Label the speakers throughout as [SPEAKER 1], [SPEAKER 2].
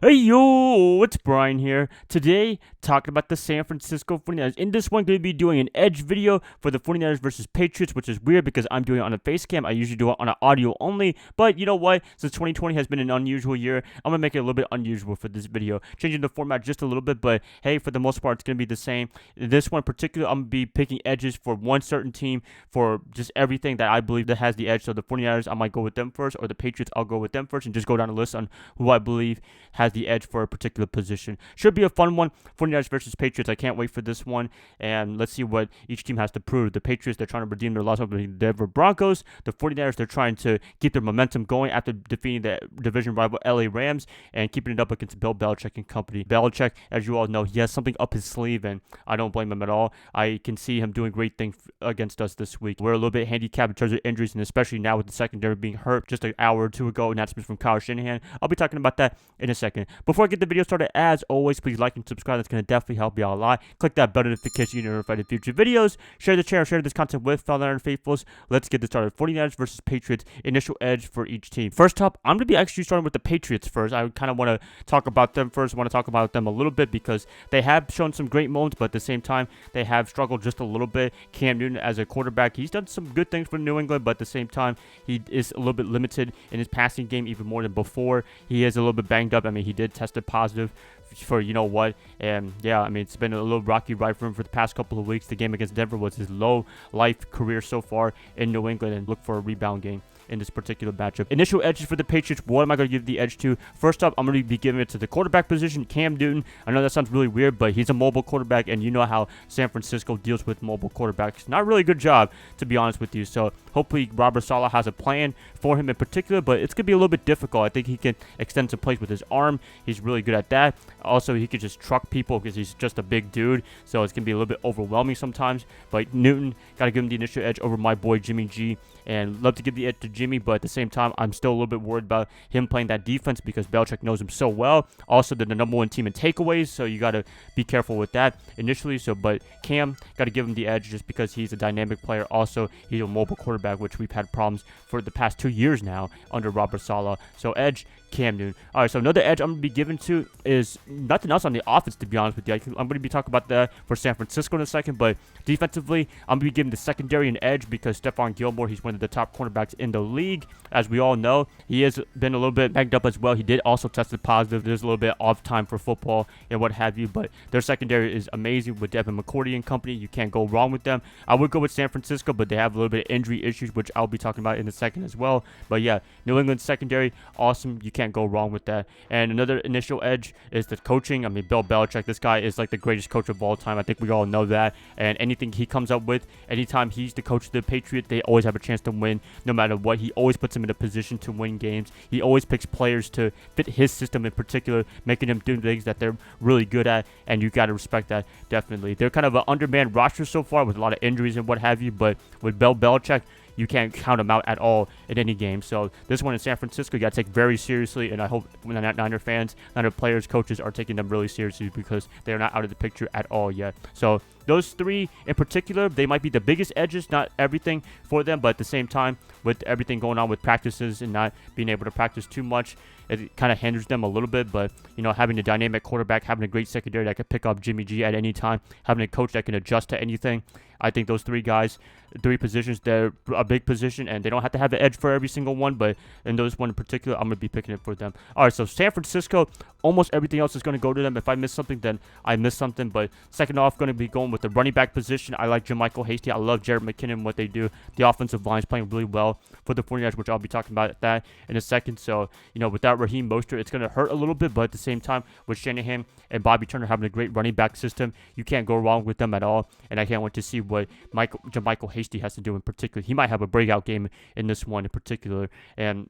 [SPEAKER 1] Hey yo, it's Brian here. Today, talking about the San Francisco 49ers. In this one, going to be doing an edge video for the 49ers versus Patriots, which is weird because I'm doing it on a face cam. I usually do it on an audio only, but you know what? Since 2020 has been an unusual year, I'm going to make it a little bit unusual for this video. Changing the format just a little bit, but hey, for the most part, it's going to be the same. In this one in particular, I'm going to be picking edges for one certain team for just everything that I believe that has the edge. So the 49ers, I might go with them first, or the Patriots, I'll go with them first, and just go down the list on who I believe has the edge for a particular position. Should be a fun one. 49ers versus Patriots. I can't wait for this one. And let's see what each team has to prove. The Patriots, they're trying to redeem their loss over the Denver Broncos. The 49ers, they're trying to keep their momentum going after defeating the division rival LA Rams and keeping it up against Bill Belichick and company. Belichick, as you all know, he has something up his sleeve, and I don't blame him at all. I can see him doing great things against us this week. We're a little bit handicapped in terms of injuries, and especially now with the secondary being hurt just an hour or two ago. Announcements from Kyle Shanahan. I'll be talking about that in a second. Before I get the video started, as always, please like and subscribe. That's going to definitely help you out a lot. Click that bell notification to be notified of future videos. Share the channel, share this content with fellow Iron Faithfuls. Let's get this started. 49ers versus Patriots, initial edge for each team. First up, I'm going to be actually starting with the Patriots first. I kind of want to talk about them first. I want to talk about them a little bit because they have shown some great moments, but at the same time, they have struggled just a little bit. Cam Newton as a quarterback, he's done some good things for New England, but at the same time, he is a little bit limited in his passing game even more than before. He is a little bit banged up. I mean, he did test positive for you know what, and yeah, I mean, it's been a little rocky ride for him for the past couple of weeks. The game against Denver was his low life career so far in New England, and look for a rebound game in this particular matchup. Initial edges for the Patriots. What am I going to give the edge to? First up, I'm going to be giving it to the quarterback position, Cam Newton. I know that sounds really weird, but he's a mobile quarterback, and you know how San Francisco deals with mobile quarterbacks. Not really a good job, to be honest with you. So hopefully Robert Saleh has a plan for him in particular, but it's going to be a little bit difficult. I think he can extend some plays with his arm. He's really good at that. Also, he could just truck people because he's just a big dude, so it's going to be a little bit overwhelming sometimes. But Newton, got to give him the initial edge over my boy Jimmy G, and love to give the edge to Jimmy, but at the same time, I'm still a little bit worried about him playing that defense because Belichick knows him so well. Also, they're the number one team in takeaways, so you got to be careful with that initially. So, but Cam, got to give him the edge just because he's a dynamic player. Also, he's a mobile quarterback, which we've had problems for the past 2 years now under Robert Saleh. So, edge, Cam Newton. All right, so another edge I'm going to be given to is nothing else on the offense, to be honest with you. I'm going to be talking about that for San Francisco in a second, but defensively, I'm going to be giving the secondary an edge because Stephon Gilmore, he's one of the top cornerbacks in the league. As we all know, he has been a little bit banged up as well. He did also tested positive. There's a little bit off time for football and what have you, but their secondary is amazing with Devin McCourty and company. You can't go wrong with them. I would go with San Francisco, but they have a little bit of injury issues, which I'll be talking about in a second as well. But yeah, New England secondary, awesome. You can't go wrong with that. And another initial edge is the coaching. I mean, Bill Belichick, this guy is like the greatest coach of all time. I think we all know that. And anything he comes up with, anytime he's the coach of the Patriots, they always have a chance to win no matter what. He always puts them in a position to win games. He always picks players to fit his system in particular, making them do things that they're really good at, and you got to respect that, definitely. They're kind of an undermanned roster so far with a lot of injuries and what have you, but with Bill Belichick, you can't count them out at all in any game. So this one in San Francisco, you got to take very seriously, and I hope when Niner fans, Niner players, coaches are taking them really seriously because they're not out of the picture at all yet. So those three in particular, they might be the biggest edges, not everything for them, but at the same time, with everything going on with practices and not being able to practice too much, it kind of hinders them a little bit. But, you know, having a dynamic quarterback, having a great secondary that could pick up Jimmy G at any time, having a coach that can adjust to anything, I think those three guys, three positions, they're a big position, and they don't have to have an edge for every single one, but in those one in particular, I'm going to be picking it for them. All right, so San Francisco, almost everything else is going to go to them. If I miss something, then I miss something, but second off, going to be going with the running back position. I like JaMychal Hasty. I love Jared McKinnon, what they do. The offensive line is playing really well for the 49ers, which I'll be talking about that in a second. So, you know, without Raheem Mostert, it's going to hurt a little bit, but at the same time, with Shanahan and Bobby Turner having a great running back system, you can't go wrong with them at all, and I can't wait to see what JaMychal Hasty has to do in particular. He might have a breakout game in this one in particular, and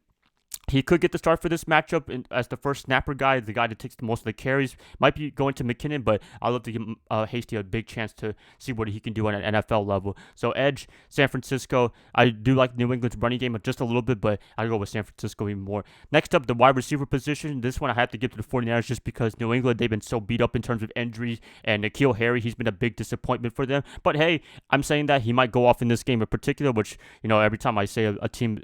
[SPEAKER 1] he could get the start for this matchup as the first snapper guy, the guy that takes the most of the carries. Might be going to McKinnon, but I'd love to give Hasty a big chance to see what he can do on an NFL level. So edge, San Francisco. I do like New England's running game just a little bit, but I go with San Francisco even more. Next up, the wide receiver position. This one I have to give to the 49ers just because New England, they've been so beat up in terms of injuries, and N'Keal Harry, he's been a big disappointment for them. But hey, I'm saying that he might go off in this game in particular, which, you know, every time I say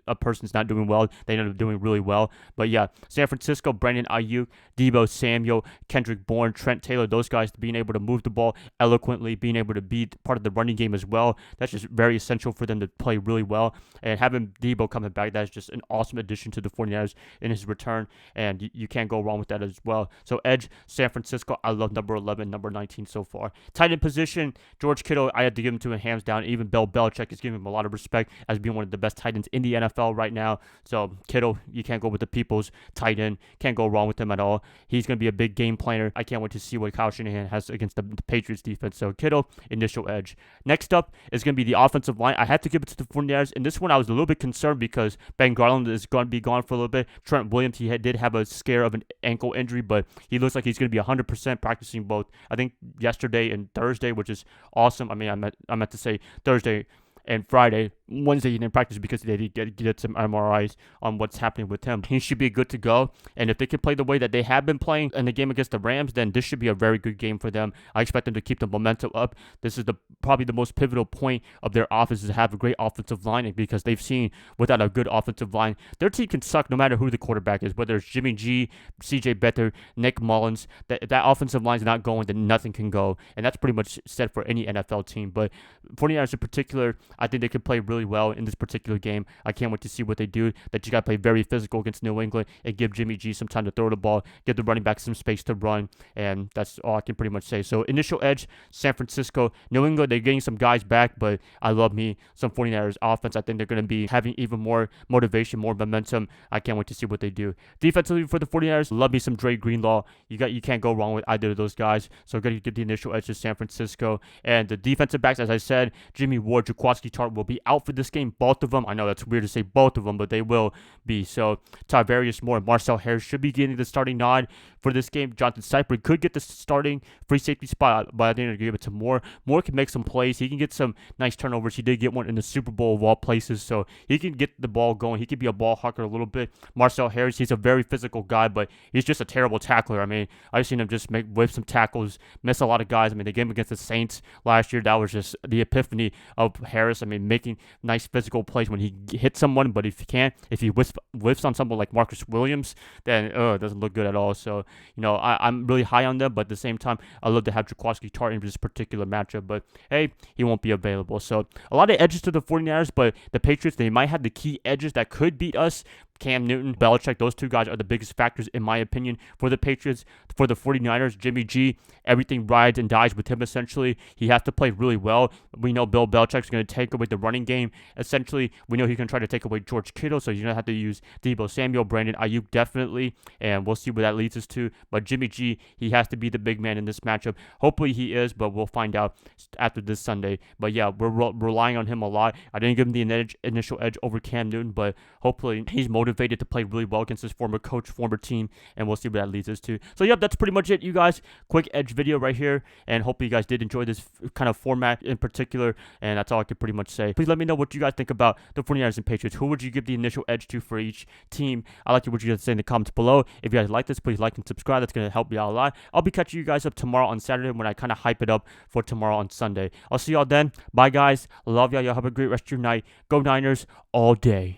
[SPEAKER 1] a person's not doing well, they end up doing really really well. But yeah, San Francisco, Brandon Ayuk, Debo Samuel, Kendrick Bourne, Trent Taylor, those guys being able to move the ball eloquently, being able to be part of the running game as well. That's just very essential for them to play really well. And having Debo coming back, that's just an awesome addition to the 49ers in his return. And you can't go wrong with that as well. So edge, San Francisco, I love number 11, number 19 so far. Tight end position, George Kittle, I had to give him to him hands down. Even Bill Belichick is giving him a lot of respect as being one of the best tight ends in the NFL right now. So Kittle, you can't go with the people's tight end. Can't go wrong with him at all. He's going to be a big game planner. I can't wait to see what Kyle Shanahan has against the Patriots defense. So Kittle, initial edge. Next up is going to be the offensive line. I have to give it to the 49ers. In this one, I was a little bit concerned because Ben Garland is going to be gone for a little bit. Trent Williams, did have a scare of an ankle injury, but he looks like he's going to be 100% practicing both, I think, yesterday and Thursday, which is awesome. I mean, I meant to say Thursday and Friday. Wednesday he didn't practice because they did get some MRIs on what's happening with him. He should be good to go, and if they can play the way that they have been playing in the game against the Rams, then this should be a very good game for them. I expect them to keep the momentum up. This is probably the most pivotal point of their offense, is to have a great offensive line, because they've seen without a good offensive line, their team can suck no matter who the quarterback is, whether it's Jimmy G, CJ Beathard, Nick Mullins. That offensive line is not going, then nothing can go, and that's pretty much said for any NFL team. But 49ers in particular, I think they could play really well in this particular game. I can't wait to see what they do. That you got to play very physical against New England and give Jimmy G some time to throw the ball, give the running back some space to run, and that's all I can pretty much say. So initial edge, San Francisco. New England, they're getting some guys back, but I love me some 49ers offense. I think they're going to be having even more motivation, more momentum. I can't wait to see what they do. Defensively for the 49ers, love me some Dre Greenlaw. You can't go wrong with either of those guys. So I'm going to get the initial edge to San Francisco. And the defensive backs, as I said, Jimmy Ward, Jaquaski Tart will be out for this game. Both of them. I know that's weird to say both of them, but they will be. So Tavarius Moore and Marcel Harris should be getting the starting nod for this game. Jonathan Cypher could get the starting free safety spot, but I think they're going to give it to Moore. Moore can make some plays. He can get some nice turnovers. He did get one in the Super Bowl of all places, so he can get the ball going. He can be a ball hawker a little bit. Marcel Harris, he's a very physical guy, but he's just a terrible tackler. I mean, I've seen him just whip some tackles, miss a lot of guys. I mean, the game against the Saints last year, that was just the epiphany of Harris. I mean, making nice physical plays when he hits someone, but if he whiffs on someone like Marcus Williams, then it doesn't look good at all. So, I'm really high on them, but at the same time, I love to have Jaquaski Tart in this particular matchup, but hey, he won't be available. So a lot of edges to the 49ers, but the Patriots, they might have the key edges that could beat us. Cam Newton, Belichick, those two guys are the biggest factors, in my opinion, for the Patriots. For the 49ers, Jimmy G, everything rides and dies with him, essentially. He has to play really well. We know Bill Belichick's going to take away the running game. Essentially, we know he can try to take away George Kittle, so you're going to have to use Debo Samuel, Brandon Ayuk, definitely, and we'll see what that leads us to. But Jimmy G, he has to be the big man in this matchup. Hopefully he is, but we'll find out after this Sunday. But yeah, we're relying on him a lot. I didn't give him the initial edge over Cam Newton, but hopefully he's motivated to play really well against his former coach, former team, and we'll see what that leads us to. So yep, that's pretty much it, you guys. Quick edge video right here, and hopefully you guys did enjoy this kind of format in particular, and that's all I could pretty much say. Please let me know what you guys think about the 49ers and Patriots. Who would you give the initial edge to for each team? I like what you guys say in the comments below. If you guys like this, please like and subscribe. That's going to help me out a lot. I'll be catching you guys up tomorrow on Saturday when I kind of hype it up for tomorrow on Sunday. I'll see y'all then. Bye, guys. Love y'all. Y'all have a great rest of your night. Go Niners all day.